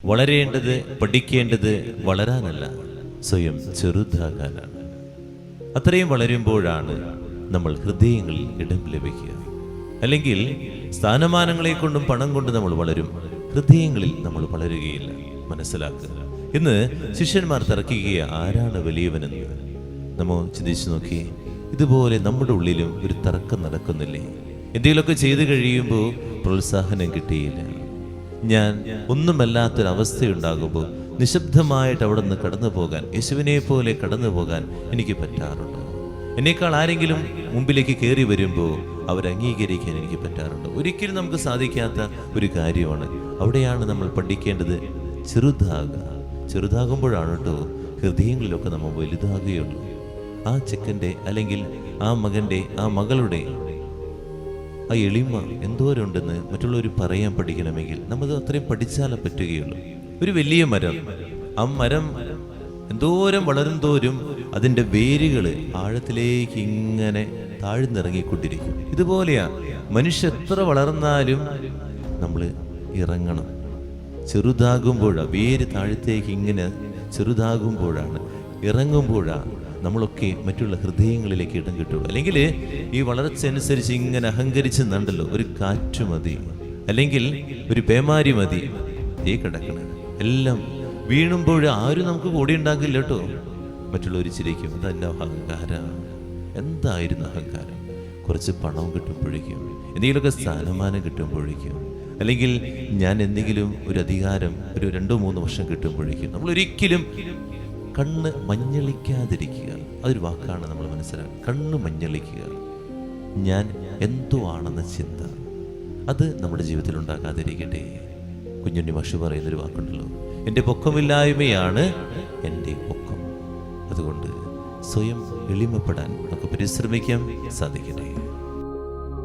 വളരേണ്ടത്, പഠിക്കേണ്ടത് വളരാനല്ല, സ്വയം ചെറുതാകാനാണ്. അത്രയും വളരുമ്പോഴാണ് നമ്മൾ ഹൃദയങ്ങളിൽ ഇടം ലഭിക്കുക. അല്ലെങ്കിൽ സ്ഥാനമാനങ്ങളെ കൊണ്ടും പണം കൊണ്ട് നമ്മൾ വളരും, ഹൃദയങ്ങളിൽ നമ്മൾ വളരുകയില്ല. മനസ്സിലാക്കുക. ഇന്ന് ശിഷ്യന്മാർ തർക്കിക്കുക, ആരാണ് വലിയവനെന്ന്. നമ്മോ ചിന്തിച്ചു നോക്കി, ഇതുപോലെ നമ്മുടെ ഉള്ളിലും ഒരു തർക്കം നടക്കുന്നില്ലേ? എന്തെങ്കിലുമൊക്കെ ചെയ്തു കഴിയുമ്പോൾ പ്രോത്സാഹനം കിട്ടിയില്ല, ഞാൻ ഒന്നുമല്ലാത്തൊരവസ്ഥയുണ്ടാകുമ്പോൾ നിശബ്ദമായിട്ട് അവിടെ നിന്ന് കടന്നു പോകാൻ, യേശുവിനെ പോലെ കടന്നു പോകാൻ എനിക്ക് പറ്റാറുണ്ടോ? എന്നേക്കാൾ ആരെങ്കിലും മുമ്പിലേക്ക് കയറി വരുമ്പോൾ അവരംഗീകരിക്കാൻ എനിക്ക് പറ്റാറുണ്ടോ? ഒരിക്കലും നമുക്ക് സാധിക്കാത്ത ഒരു കാര്യമാണ്. അവിടെയാണ് നമ്മൾ പഠിക്കേണ്ടത്, ചെറുതാകുക. ചെറുതാകുമ്പോഴാണ് കേട്ടോ ഹൃദയങ്ങളിലൊക്കെ നമ്മൾ വലുതാകുകയുള്ളൂ. ആ ചെക്കൻ്റെ അല്ലെങ്കിൽ ആ മകൻ്റെ, ആ മകളുടെ ആ എളിമ എന്തോരുണ്ടെന്ന് മറ്റുള്ളവർ പറയാൻ പഠിക്കണമെങ്കിൽ നമ്മൾ അത്രയും പഠിച്ചാലേ പറ്റുകയുള്ളൂ. ഒരു വലിയ മരം, ആ മരം എന്തോരം വളരും തോറും അതിൻ്റെ വേരുകൾ ആഴത്തിലേക്ക് ഇങ്ങനെ താഴ്ന്നിറങ്ങിക്കൊണ്ടിരിക്കും. ഇതുപോലെയാ മനുഷ്യ എത്ര വളർന്നാലും നമ്മൾ ഇറങ്ങണം. ചെറുതാകുമ്പോഴാണ്, വേര് താഴത്തേക്ക് ഇങ്ങനെ ചെറുതാകുമ്പോഴാണ്, ഇറങ്ങുമ്പോഴാണ് നമ്മളൊക്കെ മറ്റുള്ള ഹൃദയങ്ങളിലേക്ക് ഇടം കിട്ടുള്ളൂ. അല്ലെങ്കിൽ ഈ വളർച്ച അനുസരിച്ച് ഇങ്ങനെ അഹങ്കരിച്ച് നണ്ടല്ലോ, ഒരു കാറ്റ് മതി, അല്ലെങ്കിൽ ഒരു പേമാരി മതി, കിടക്കണം. എല്ലാം വീണുമ്പോൾ ആരും നമുക്ക് കൂടി ഉണ്ടാക്കില്ല കേട്ടോ. മറ്റുള്ളവർ ചിരിക്കും, അതല്ല അഹങ്കാരം. എന്തായിരുന്നു അഹങ്കാരം? കുറച്ച് പണം കിട്ടുമ്പോഴേക്കും, എന്തെങ്കിലുമൊക്കെ സ്ഥാനമാനം കിട്ടുമ്പോഴേക്കും, അല്ലെങ്കിൽ ഞാൻ എന്തെങ്കിലും ഒരു അധികാരം ഒരു 2-3 വർഷം കിട്ടുമ്പോഴേക്കും നമ്മൾ ഒരിക്കലും കണ്ണ് മഞ്ഞളിക്കാതിരിക്കുക. അതൊരു വാക്കാണ് നമ്മൾ മനസ്സിലാക്കുക. കണ്ണ് മഞ്ഞളിക്കുക, ഞാൻ എന്തോ ആണെന്ന ചിന്ത, അത് നമ്മുടെ ജീവിതത്തിൽ ഉണ്ടാകാതിരിക്കട്ടെ. കുഞ്ഞുണ്ണി മാഷ് പറയുന്നൊരു വാക്കുണ്ടല്ലോ, എൻ്റെ പൊക്കമില്ലായ്മയാണ് എൻ്റെ പൊക്കം. അതുകൊണ്ട് സ്വയം എളിമപ്പെടാൻ നമുക്ക് പരിശ്രമിക്കാൻ സാധിക്കട്ടെ.